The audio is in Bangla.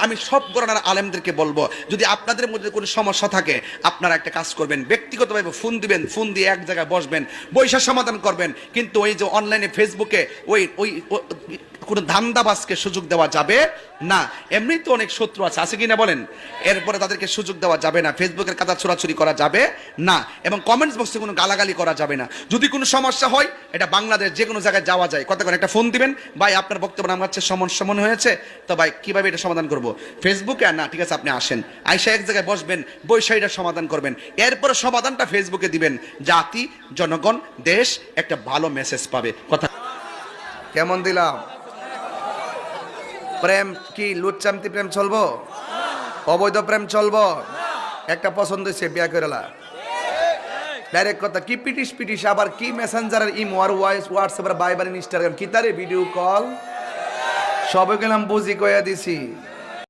আমি সব ঘরানার আলেমদেরকে বলবো, যদি আপনাদের মধ্যে কোনো সমস্যা থাকে আপনারা একটা কাজ করবেন, ব্যক্তিগতভাবে ফোন দিবেন, ফোন দিয়ে এক জায়গায় বসবেন, বৈশা সমাধান করবেন। কিন্তু ওই যে অনলাইনে ফেসবুকে ওই ওই কোনো ধান্দাবাজকে সুযোগ দেওয়া যাবে না। এমনি তো অনেক শত্রু আছে, আছে কিনা বলেন? এরপরে তাদেরকে সুযোগ দেওয়া যাবে না, ফেসবুকের কাদা ছোড়াছুরি করা যাবে না, এবং কমেন্টস বক্সে কোনো গালাগালি করা যাবে না। যদি কোনো সমস্যা হয়, এটা বাংলাদেশ যে কোনো জায়গায় যাওয়া যায়, কথা করে একটা ফোন দিবেন, ভাই আপনার বক্তব্য আমার কাছে সমস্যা মনে হয়েছে, তো ভাই কিভাবে এটা সমাধান করব? ফেসবুকে আর না, ঠিক আছে আপনি আসেন, আইসা এক জায়গায় বসবেন, বৈশা এটা সমাধান করবেন, এরপরে সমাধানটা ফেসবুকে দিবেন, জাতি, জনগণ, দেশ একটা ভালো মেসেজ পাবে। কথা কেমন দিলাম? প্রেম কি লুচ্চামতি প্রেম চলবো? অবৈধ প্রেম চলবো? একটা পছন্দ হয়েছে, বিয়া করেলা, ডাইরেক্ট কথা। কি পিটিস পিটিস, আবার কি মেসেঞ্জারের ইমো আর হোয়াটসঅ্যাপের বাইবার ইনস্টাগ্রাম, কি তারে ভিডিও কল, সবে গেলাম বুঝি কইয়া দিছি।